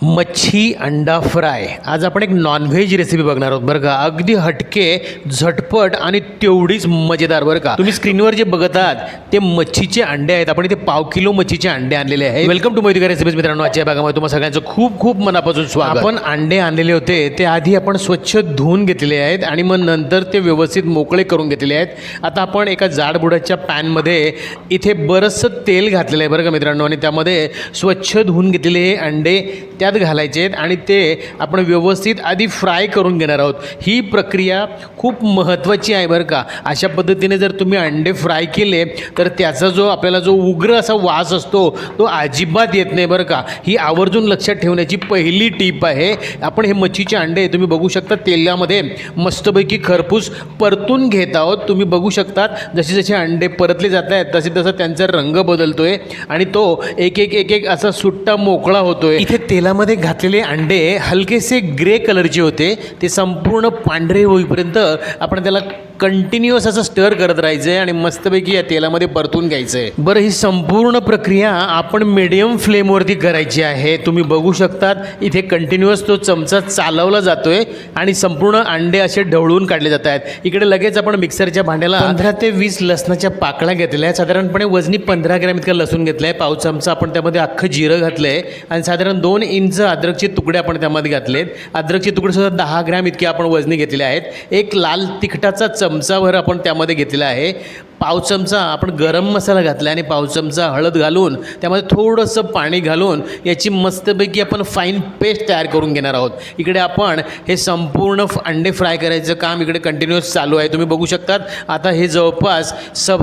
मच्छी अंडा फ्राय। आज आपण एक नॉनव्हेज रेसिपी बघणार आहोत बरं का। अगदी हटके, झटपट आणि तेवढीच मजेदार बरं का। तुम्ही स्क्रीनवर जे बघत आहात ते मच्छीचे अंडे आहेत। आपण इथे पाव किलो मच्छीचे अंडे आणलेले आहेत। वेलकम टू मोहित रेसिपीज मित्रांनो। आजच्या भागामध्ये तुम्हा सगळ्यांचं खूप खूप मनापासून स्वागत। आपण अंडे आणलेले होते ते आधी आपण स्वच्छ धुवून घेतलेले आहेत आणि मग नंतर ते व्यवस्थित मोकळे करून घेतलेले आहेत। आता आपण एका जाडबुडाच्या पॅनमध्ये इथे बरंचसं तेल घातलेलं आहे बरं का मित्रांनो, आणि त्यामध्ये स्वच्छ धुवून घेतलेले हे अंडे त्यात घालायचे आहेत आणि ते आपण व्यवस्थित आधी फ्राय करून घेणार आहोत। ही प्रक्रिया खूप महत्त्वाची आहे बरं का। अशा पद्धतीने जर तुम्ही अंडे फ्राय केले तर त्याचा जो आपल्याला जो उग्र असा वास असतो तो अजिबात येत नाही बरं का। ही आवर्जून लक्षात ठेवण्याची पहिली टीप आहे। आपण हे मच्छीचे अंडे तुम्ही बघू शकता तेलामध्ये मस्तपैकी खरपूस परतून घेत आहोत। तुम्ही बघू शकतात जसे जसे अंडे परतले जात आहेत तसे तसा त्यांचा रंग बदलतोय आणि तो एक एक एक एक असा सुट्टा मोकळा होतोय। इथे तेलामध्ये घातलेले अंडे हलकेसे ग्रे कलरचे होते, ते संपूर्ण पांढरे होईपर्यंत आपण त्याला कंटिन्युअस असं स्टर करत राहायचं आहे आणि मस्तपैकी या तेलामध्ये परतून घ्यायचं आहे। बरं, ही संपूर्ण प्रक्रिया आपण मीडियम फ्लेमवरती करायची आहे। तुम्ही बघू शकतात इथे कंटिन्युअस तो चमचा चालवला जातोय आणि संपूर्ण अंडे असे ढवळून काढले जात आहेत। इकडे लगेच आपण मिक्सरच्या भांड्याला 15 ते 20 लसणाच्या पाकळ्या घेतलेल्या आहेत। साधारणपणे वजनी 15 ग्रॅम इतका लसूण घेतला आहे। पाव चमचा आपण त्यामध्ये अख्खं जिरं घातलं आहे आणि साधारण 2 इंच अद्रकचे तुकडे आपण त्यामध्ये घातलेत। अद्रकचे तुकडे सुद्धा 10 ग्रॅम इतके आपण वजनी घेतलेले आहेत। एक लाल तिखटाचा चमचाभर आपण त्यामध्ये घेतलेला आहे। पाव चमचा आपण गरम मसाला घातला आणि पाव चमचा हळद घालून त्यामध्ये थोडंसं पाणी घालून याची मस्तपैकी आपण फाईन पेस्ट तयार करून घेणार आहोत। इकडे आपण हे संपूर्ण अंडे फ्राय करायचं काम इकडे कंटिन्युअस चालू आहे। तुम्ही बघू शकतात आता हे जवळपास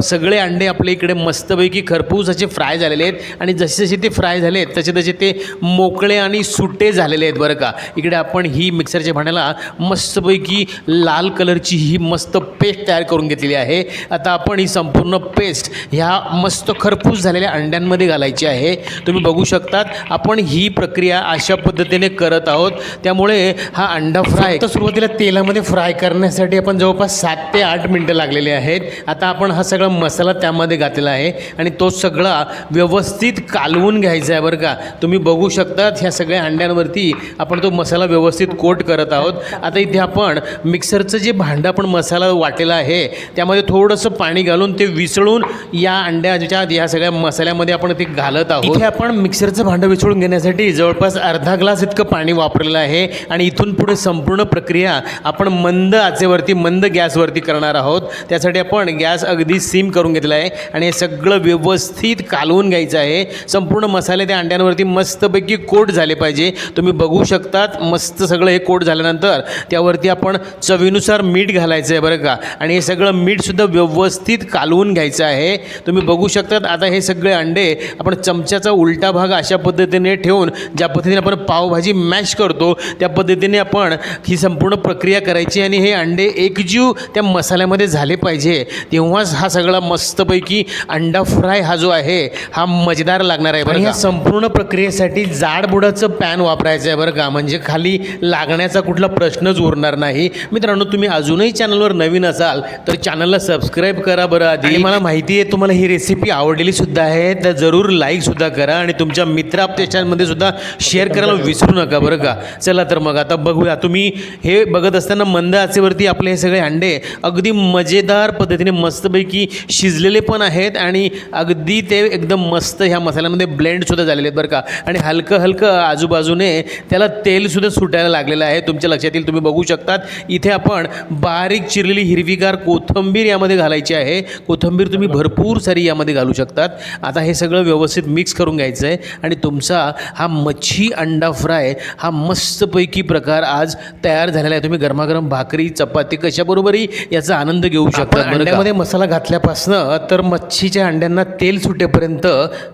सगळे अंडे आपले इकडे मस्तपैकी खरपूस असे फ्राय झालेले आहेत आणि जसे जसे ते फ्राय झाले आहेत तसे तसे ते मोकळे आणि सुटे झालेले आहेत बरं का। इकडे आपण ही मिक्सरच्या भांड्याला मस्तपैकी लाल कलरची ही मस्त पेस्ट तयार करून घेतलेली आहे। आता आपण संपूर्ण पेस्ट ह्या मस्त खरपूस झालेल्या अंड्यांमध्ये घालायची आहे। तुम्ही बघू शकतात आपण ही प्रक्रिया अशा पद्धतीने करत आहोत। त्यामुळे हा अंडा फ्राय तर सुरुवातीला तेलामध्ये फ्राय करण्यासाठी आपण जवळपास 7 ते 8 मिनटं लागलेले आहेत। आता आपण हा सगळा मसाला त्यामध्ये घातलेला आहे आणि तो सगळा व्यवस्थित कालवून घ्यायचा आहे बरं का। तुम्ही बघू शकतात ह्या सगळ्या अंड्यांवरती आपण तो मसाला व्यवस्थित कोट करत आहोत। आता इथे आपण मिक्सरचं जे भांडं आपण मसाला वाटलेला आहे त्यामध्ये थोडंसं पाणी घालून ते विसळून या अंड्याच्या या सगळ्या मसाल्यामध्ये आपण ते घालत आहोत। इथे आपण मिक्सरचं भांडं विसळून घेण्यासाठी जवळपास अर्धा ग्लास इतकं पाणी वापरलेलं आहे आणि इथून पुढे संपूर्ण प्रक्रिया आपण मंद आचेवरती मंद गॅसवरती करणार आहोत। त्यासाठी आपण गॅस अगदी सिम करून घेतला आहे आणि हे सगळं व्यवस्थित कालवून घ्यायचं आहे। संपूर्ण मसाले त्या अंड्यांवरती मस्तपैकी कोट झाले पाहिजे। तुम्ही बघू शकतात मस्त सगळं हे कोट झाल्यानंतर त्यावरती आपण चवीनुसार मीठ घालायचं आहे बरं का, आणि हे सगळं मीठसुद्धा व्यवस्थित कालवून घ्यायचं आहे। तुम्ही बघू शकतात आता हे सगळे अंडे आपण चमच्याचा उलटा भाग अशा पद्धतीने ठेवून ज्या पद्धतीने आपण पावभाजी मॅश करतो त्या पद्धतीने आपण ही संपूर्ण प्रक्रिया करायची आणि हे अंडे एकजीव त्या मसाल्यामध्ये झाले पाहिजे, तेव्हाच हा सगळा मस्तपैकी अंडा फ्राय हा जो आहे हा मजेदार लागणार आहे बरं का। संपूर्ण प्रक्रियेसाठी जाड बुडाचं पॅन वापरायचं आहे बरं का, म्हणजे खाली लागण्याचा कुठला प्रश्नच उरणार नाही। मित्रांनो, तुम्ही अजूनही चॅनलवर नवीन असाल तर चॅनलला सबस्क्राईब करा बरं आधी। आणि मला माहिती आहे तुम्हाला ही रेसिपी आवडलेली सुद्धा आहे, तर जरूर लाईक सुद्धा करा आणि तुमच्या मित्राप्तेशांमध्ये सुद्धा शेअर करायला विसरू नका बरं का। चला तर मग आता बघूया। तुम्ही हे बघत असताना मंद आचेवरती आपले हे सगळे अंडे अगदी मजेदार पद्धतीने मस्तपैकी शिजलेले पण आहेत आणि अगदी ते एकदम मस्त ह्या मसाल्यामध्ये ब्लेंडसुद्धा झालेले आहेत बरं का, आणि हलकं हलकं आजूबाजूने त्याला तेलसुद्धा सुटायला लागलेलं आहे। तुमच्या लक्षात येईल तुम्ही बघू शकतात इथे आपण बारीक चिरलेली हिरवीगार कोथिंबीर यामध्ये घालायची आहे। कोथिंबीर तुम्ही भरपूर सारी यामध्ये घालू शकतात। आता हे सगळं व्यवस्थित मिक्स करून घ्यायचं आहे आणि तुमचा हा मच्छी अंडा फ्राय हा मस्तपैकी प्रकार आज तयार झालेला आहे। तुम्ही गरमागरम भाकरी चपाती कशाबरोबरही याचा आनंद घेऊ शकता। अंड्यामध्ये मसाला घातल्यापासनं तर मच्छीच्या अंड्यांना तेल सुटेपर्यंत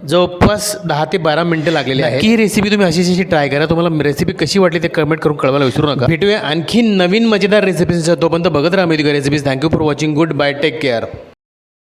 जवळपास 10 ते 12 मिनटं लागलेली आहे। ही रेसिपी तुम्ही अशी ट्राय करा। तुम्हाला रेसिपी कशी वाटली ते कमेंट करून कळवायला विसरू नका। भेटूया आणखी नवीन मजेदार रेसिपीज, तोपर्यंत बघत राहा Mohit recipes. Thank you for watching. Good bye, take care.